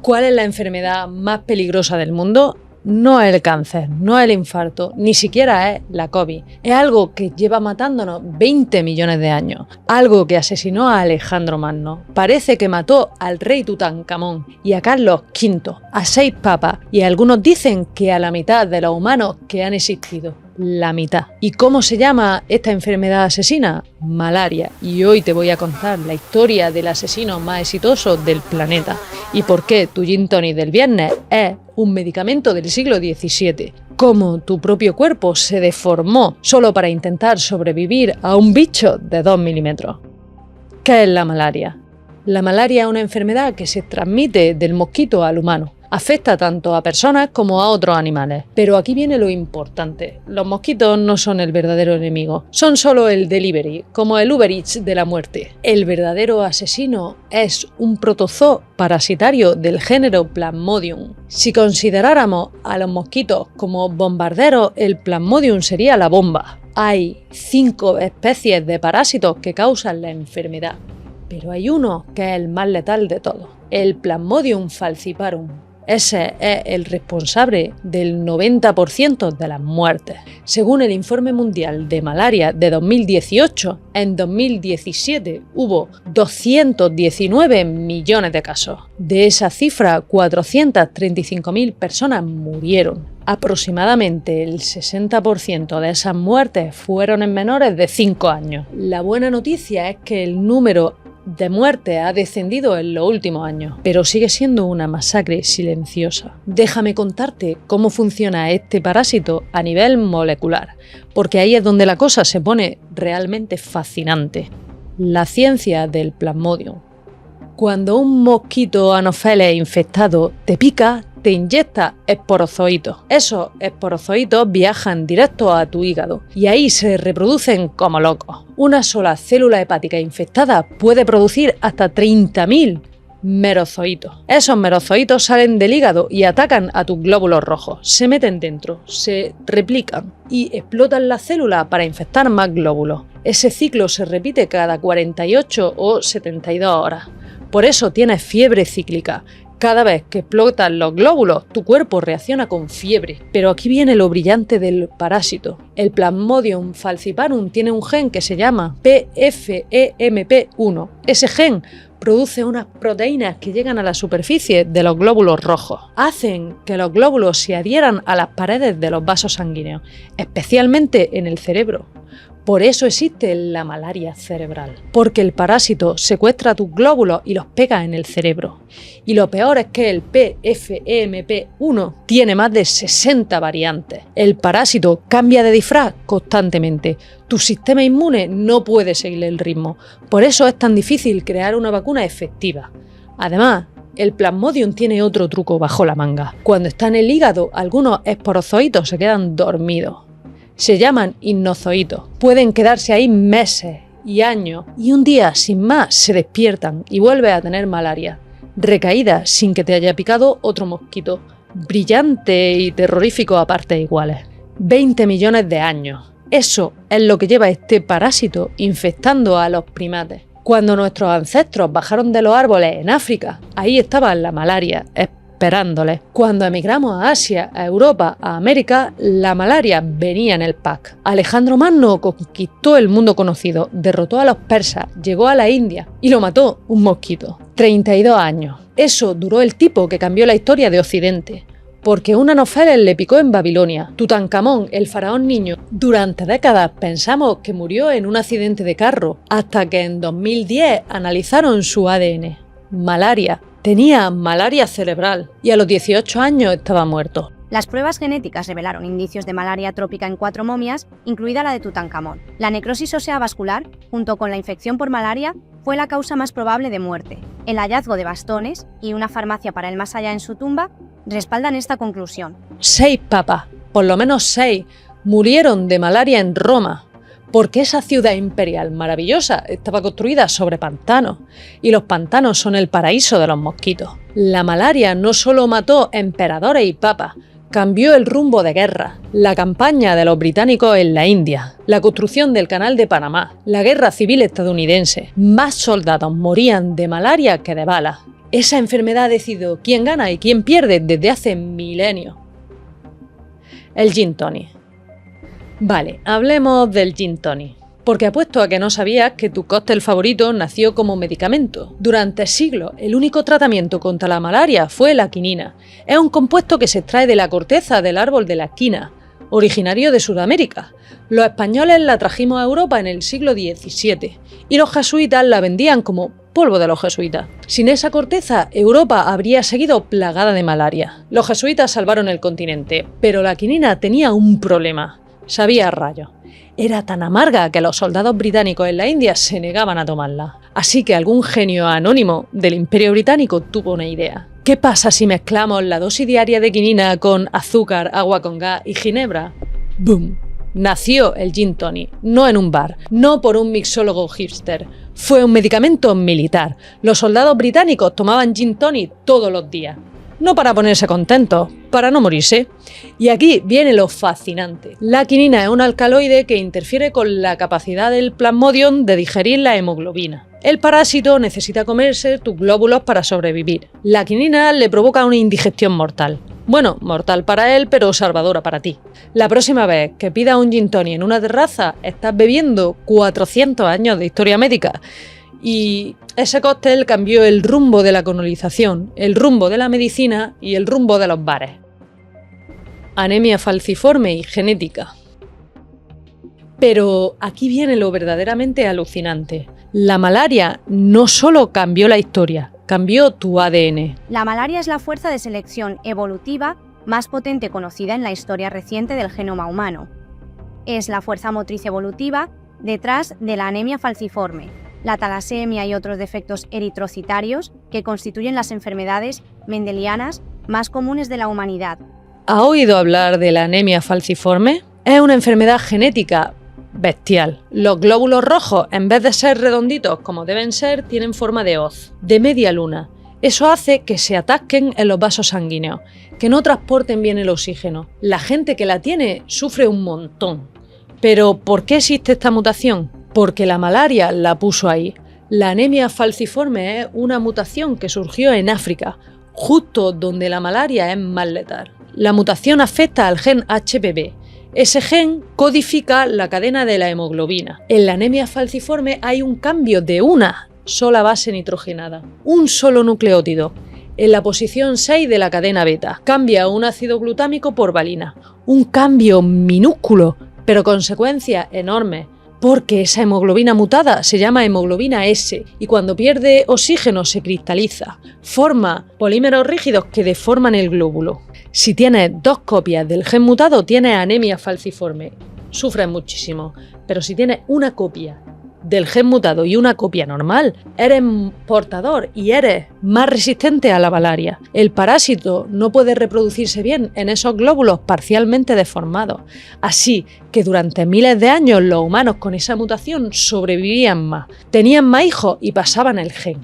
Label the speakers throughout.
Speaker 1: ¿Cuál es la enfermedad más peligrosa del mundo? No es el cáncer, no es el infarto, ni siquiera es la COVID. Es algo que lleva matándonos 20 millones de años. Algo que asesinó a Alejandro Magno. Parece que mató al rey Tutankamón y a Carlos V, a 6 papas, y algunos dicen que a la mitad de los humanos que han existido. La mitad. ¿Y cómo se llama esta enfermedad asesina? Malaria. Y hoy te voy a contar la historia del asesino más exitoso del planeta y por qué tu gin tonic del viernes es un medicamento del siglo XVII. Cómo tu propio cuerpo se deformó solo para intentar sobrevivir a un bicho de 2 milímetros. ¿Qué es la malaria? La malaria es una enfermedad que se transmite del mosquito al humano. Afecta tanto a personas como a otros animales. Pero aquí viene lo importante. Los mosquitos no son el verdadero enemigo. Son solo el delivery, como el Uber Eats de la muerte. El verdadero asesino es un protozoo parasitario del género Plasmodium. Si consideráramos a los mosquitos como bombarderos, el Plasmodium sería la bomba. Hay 5 especies de parásitos que causan la enfermedad. Pero hay uno que es el más letal de todos. El Plasmodium falciparum. Ese es el responsable del 90% de las muertes. Según el Informe Mundial de Malaria de 2018, en 2017 hubo 219 millones de casos. De esa cifra, 435.000 personas murieron. Aproximadamente el 60% de esas muertes fueron en menores de 5 años. La buena noticia es que el número de muerte ha descendido en los últimos años, pero sigue siendo una masacre silenciosa. Déjame contarte cómo funciona este parásito a nivel molecular, porque ahí es donde la cosa se pone realmente fascinante. La ciencia del Plasmodium. Cuando un mosquito anopheles infectado te pica, te inyecta esporozoitos. Esos esporozoitos viajan directo a tu hígado y ahí se reproducen como locos. Una sola célula hepática infectada puede producir hasta 30.000 merozoitos. Esos merozoitos salen del hígado y atacan a tus glóbulos rojos. Se meten dentro, se replican y explotan la célula para infectar más glóbulos. Ese ciclo se repite cada 48 o 72 horas. Por eso tienes fiebre cíclica. Cada vez que explotan los glóbulos, tu cuerpo reacciona con fiebre. Pero aquí viene lo brillante del parásito. El Plasmodium falciparum tiene un gen que se llama PFEMP1. Ese gen produce unas proteínas que llegan a la superficie de los glóbulos rojos. Hacen que los glóbulos se adhieran a las paredes de los vasos sanguíneos, especialmente en el cerebro. Por eso existe la malaria cerebral, porque el parásito secuestra tus glóbulos y los pega en el cerebro. Y lo peor es que el PFEMP1 tiene más de 60 variantes. El parásito cambia de disfraz constantemente. Tu sistema inmune no puede seguirle el ritmo. Por eso es tan difícil crear una vacuna efectiva. Además, el Plasmodium tiene otro truco bajo la manga. Cuando está en el hígado, algunos esporozoitos se quedan dormidos. Se llaman hipnozoitos. Pueden quedarse ahí meses y años y un día, sin más, se despiertan y vuelves a tener malaria. Recaída sin que te haya picado otro mosquito. Brillante y terrorífico a partes iguales. 20 millones de años. Eso es lo que lleva este parásito infectando a los primates. Cuando nuestros ancestros bajaron de los árboles en África, ahí estaba la malaria esperándoles. Cuando emigramos a Asia, a Europa, a América, la malaria venía en el pack. Alejandro Magno conquistó el mundo conocido, derrotó a los persas, llegó a la India y lo mató un mosquito. 32 años. Eso duró el tipo que cambió la historia de Occidente. Porque un anopheles le picó en Babilonia. Tutankamón, el faraón niño. Durante décadas pensamos que murió en un accidente de carro, hasta que en 2010 analizaron su ADN. Malaria. Tenía malaria cerebral y a los 18 años estaba muerto.
Speaker 2: Las pruebas genéticas revelaron indicios de malaria trópica en 4 momias, incluida la de Tutankamón. La necrosis ósea vascular, junto con la infección por malaria, fue la causa más probable de muerte. El hallazgo de bastones y una farmacia para el más allá en su tumba respaldan esta conclusión.
Speaker 1: 6 papas, por lo menos 6, murieron de malaria en Roma, porque esa ciudad imperial maravillosa estaba construida sobre pantanos, y los pantanos son el paraíso de los mosquitos. La malaria no solo mató emperadores y papas, cambió el rumbo de guerra, la campaña de los británicos en la India, la construcción del Canal de Panamá, la guerra civil estadounidense. Más soldados morían de malaria que de balas. Esa enfermedad ha decidido quién gana y quién pierde desde hace milenios. El gin tonic. Vale, hablemos del gin tonic. Porque apuesto a que no sabías que tu cóctel favorito nació como medicamento. Durante siglos, el único tratamiento contra la malaria fue la quinina. Es un compuesto que se extrae de la corteza del árbol de la quina, originario de Sudamérica. Los españoles la trajimos a Europa en el siglo XVII y los jesuitas la vendían como polvo de los jesuitas. Sin esa corteza, Europa habría seguido plagada de malaria. Los jesuitas salvaron el continente, pero la quinina tenía un problema. Sabía a rayos. Era tan amarga que los soldados británicos en la India se negaban a tomarla. Así que algún genio anónimo del Imperio Británico tuvo una idea. ¿Qué pasa si mezclamos la dosis diaria de quinina con azúcar, agua con gas y ginebra? ¡Boom! Nació el gin tonic, no en un bar, no por un mixólogo hipster. Fue un medicamento militar. Los soldados británicos tomaban gin tonic todos los días. No para ponerse contentos, para no morirse. Y aquí viene lo fascinante. La quinina es un alcaloide que interfiere con la capacidad del plasmodium de digerir la hemoglobina. El parásito necesita comerse tus glóbulos para sobrevivir. La quinina le provoca una indigestión mortal. Bueno, mortal para él, pero salvadora para ti. La próxima vez que pidas un gin tonic en una terraza, estás bebiendo 400 años de historia médica. Y ese cóctel cambió el rumbo de la colonización, el rumbo de la medicina y el rumbo de los bares. Anemia falciforme y genética. Pero aquí viene lo verdaderamente alucinante. La malaria no solo cambió la historia, cambió tu ADN.
Speaker 2: La malaria es la fuerza de selección evolutiva más potente conocida en la historia reciente del genoma humano. Es la fuerza motriz evolutiva detrás de la anemia falciforme, la talasemia y otros defectos eritrocitarios que constituyen las enfermedades mendelianas más comunes de la humanidad.
Speaker 1: ¿Ha oído hablar de la anemia falciforme? Es una enfermedad genética bestial. Los glóbulos rojos, en vez de ser redonditos como deben ser, tienen forma de hoz, de media luna. Eso hace que se atasquen en los vasos sanguíneos, que no transporten bien el oxígeno. La gente que la tiene sufre un montón. Pero ¿por qué existe esta mutación? Porque la malaria la puso ahí. La anemia falciforme es una mutación que surgió en África, justo donde la malaria es más letal. La mutación afecta al gen HPV. Ese gen codifica la cadena de la hemoglobina. En la anemia falciforme hay un cambio de una sola base nitrogenada, un solo nucleótido. En la posición 6 de la cadena beta cambia un ácido glutámico por valina. Un cambio minúsculo, pero consecuencias enormes. Porque esa hemoglobina mutada se llama hemoglobina S y cuando pierde oxígeno se cristaliza, forma polímeros rígidos que deforman el glóbulo. Si tienes 2 copias del gen mutado tienes anemia falciforme, sufres muchísimo, pero si tienes una copia del gen mutado y una copia normal, eres portador y eres más resistente a la malaria. El parásito no puede reproducirse bien en esos glóbulos parcialmente deformados. Así que durante miles de años los humanos con esa mutación sobrevivían más, tenían más hijos y pasaban el gen.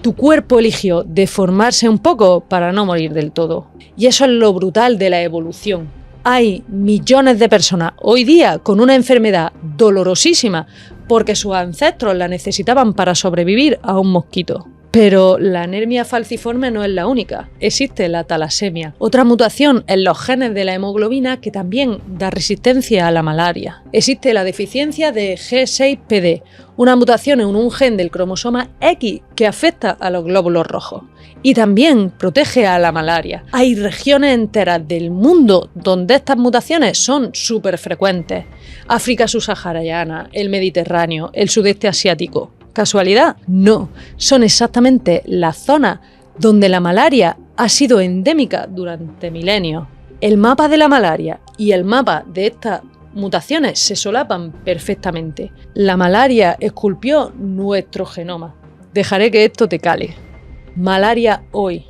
Speaker 1: Tu cuerpo eligió deformarse un poco para no morir del todo. Y eso es lo brutal de la evolución. Hay millones de personas hoy día con una enfermedad dolorosísima porque sus ancestros la necesitaban para sobrevivir a un mosquito. Pero la anemia falciforme no es la única. Existe la talasemia, otra mutación en los genes de la hemoglobina que también da resistencia a la malaria. Existe la deficiencia de G6PD, una mutación en un gen del cromosoma X que afecta a los glóbulos rojos. Y también protege a la malaria. Hay regiones enteras del mundo donde estas mutaciones son súper frecuentes. África subsahariana, el Mediterráneo, el sudeste asiático. ¿Casualidad? No, son exactamente las zonas donde la malaria ha sido endémica durante milenios. El mapa de la malaria y el mapa de estas mutaciones se solapan perfectamente. La malaria esculpió nuestro genoma. Dejaré que esto te cale. Malaria hoy.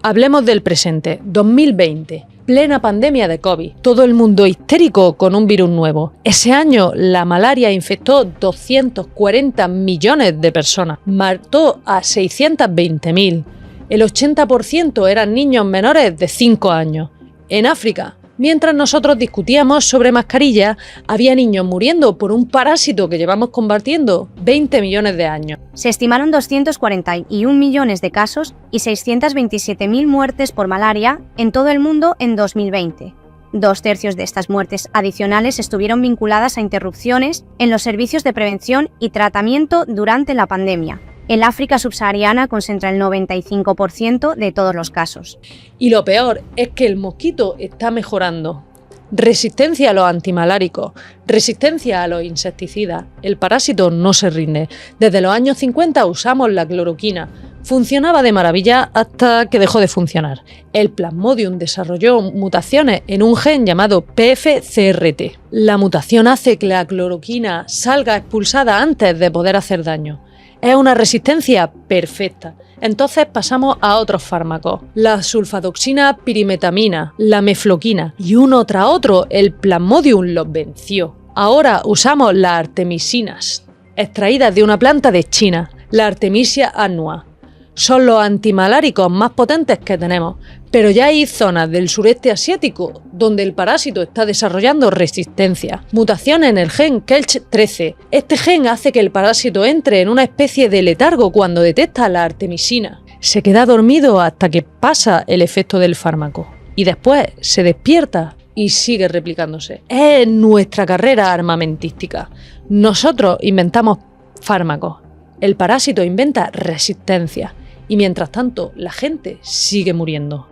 Speaker 1: Hablemos del presente, 2020. Plena pandemia de COVID, todo el mundo histérico con un virus nuevo. Ese año la malaria infectó 240 millones de personas, mató a 620.000. El 80% eran niños menores de 5 años. En África Mientras nosotros discutíamos sobre mascarillas, había niños muriendo por un parásito que llevamos combatiendo 20 millones de años.
Speaker 2: Se estimaron 241 millones de casos y 627.000 muertes por malaria en todo el mundo en 2020. 2/3 de estas muertes adicionales estuvieron vinculadas a interrupciones en los servicios de prevención y tratamiento durante la pandemia. El África subsahariana concentra el 95% de todos los casos.
Speaker 1: Y lo peor es que el mosquito está mejorando. Resistencia a los antimaláricos, resistencia a los insecticidas. El parásito no se rinde. Desde los años 50 usamos la cloroquina. Funcionaba de maravilla hasta que dejó de funcionar. El Plasmodium desarrolló mutaciones en un gen llamado PFCRT. La mutación hace que la cloroquina salga expulsada antes de poder hacer daño. Es una resistencia perfecta. Entonces pasamos a otros fármacos. La sulfadoxina pirimetamina, la mefloquina y uno tras otro el Plasmodium los venció. Ahora usamos las artemisinas, extraídas de una planta de China, la Artemisia annua. Son los antimaláricos más potentes que tenemos, pero ya hay zonas del sureste asiático donde el parásito está desarrollando resistencia. Mutaciones en el gen KELCH13. Este gen hace que el parásito entre en una especie de letargo cuando detecta la artemisina. Se queda dormido hasta que pasa el efecto del fármaco y después se despierta y sigue replicándose. Es nuestra carrera armamentística. Nosotros inventamos fármacos. El parásito inventa resistencia. Y mientras tanto, la gente sigue muriendo.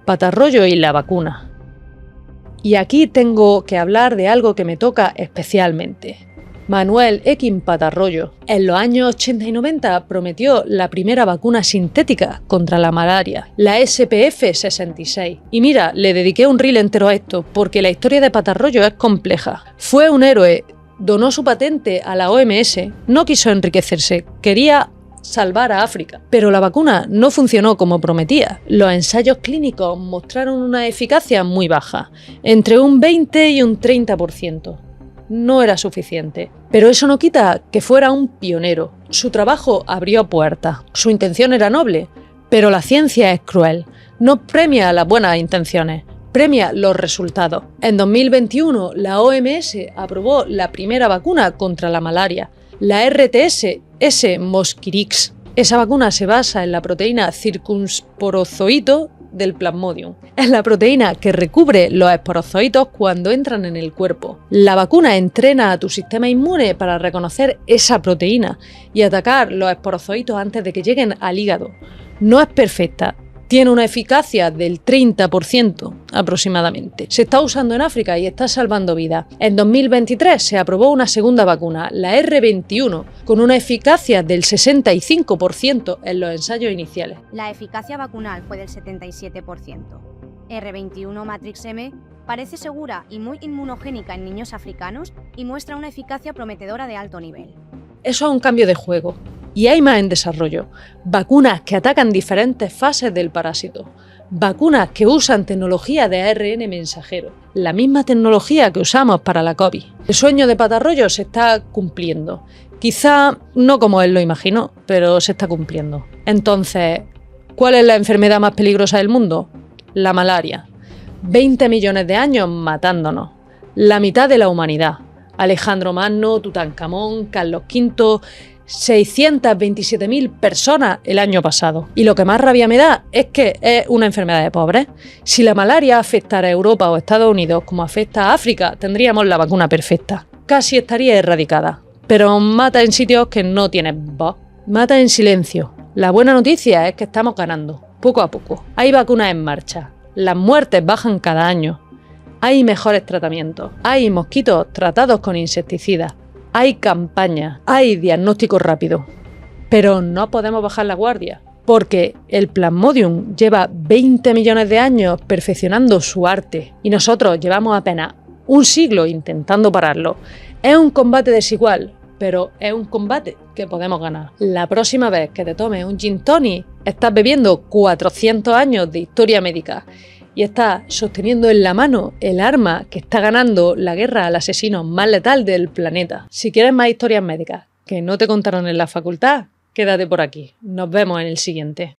Speaker 1: Patarroyo y la vacuna. Y aquí tengo que hablar de algo que me toca especialmente. Manuel Ekin Patarroyo, en los años 80 y 90 prometió la primera vacuna sintética contra la malaria, la SPF66. Y mira, le dediqué un reel entero a esto, porque la historia de Patarroyo es compleja. Fue un héroe, donó su patente a la OMS, no quiso enriquecerse, quería salvar a África. Pero la vacuna no funcionó como prometía. Los ensayos clínicos mostraron una eficacia muy baja, entre un 20 y un 30%. No era suficiente. Pero eso no quita que fuera un pionero. Su trabajo abrió puertas. Su intención era noble, pero la ciencia es cruel. No premia las buenas intenciones, premia los resultados. En 2021, la OMS aprobó la primera vacuna contra la malaria, la RTS-S Mosquirix. Esa vacuna se basa en la proteína circunsporozoito del Plasmodium. Es la proteína que recubre los esporozoitos cuando entran en el cuerpo. La vacuna entrena a tu sistema inmune para reconocer esa proteína y atacar los esporozoitos antes de que lleguen al hígado. No es perfecta. Tiene una eficacia del 30% aproximadamente. Se está usando en África y está salvando vidas. En 2023 se aprobó una segunda vacuna, la R21, con una eficacia del 65% en los ensayos iniciales.
Speaker 2: La eficacia vacunal fue del 77%. R21 Matrix M parece segura y muy inmunogénica en niños africanos y muestra una eficacia prometedora de alto nivel.
Speaker 1: Eso es un cambio de juego. Y hay más en desarrollo. Vacunas que atacan diferentes fases del parásito. Vacunas que usan tecnología de ARN mensajero. La misma tecnología que usamos para la COVID. El sueño de Patarroyo se está cumpliendo. Quizá no como él lo imaginó, pero se está cumpliendo. Entonces, ¿cuál es la enfermedad más peligrosa del mundo? La malaria. 20 millones de años matándonos. La mitad de la humanidad. Alejandro Magno, Tutankamón, Carlos V... 627.000 personas el año pasado. Y lo que más rabia me da es que es una enfermedad de pobres. Si la malaria afectara a Europa o Estados Unidos como afecta a África, tendríamos la vacuna perfecta. Casi estaría erradicada. Pero mata en sitios que no tienen voz. Mata en silencio. La buena noticia es que estamos ganando, poco a poco. Hay vacunas en marcha. Las muertes bajan cada año. Hay mejores tratamientos. Hay mosquitos tratados con insecticidas. Hay campañas, hay diagnóstico rápido, pero no podemos bajar la guardia, porque el Plasmodium lleva 20 millones de años perfeccionando su arte y nosotros llevamos apenas un siglo intentando pararlo. Es un combate desigual, pero es un combate que podemos ganar. La próxima vez que te tomes un gin tonic, estás bebiendo 400 años de historia médica y estás sosteniendo en la mano el arma que está ganando la guerra al asesino más letal del planeta. Si quieres más historias médicas que no te contaron en la facultad, quédate por aquí. Nos vemos en el siguiente.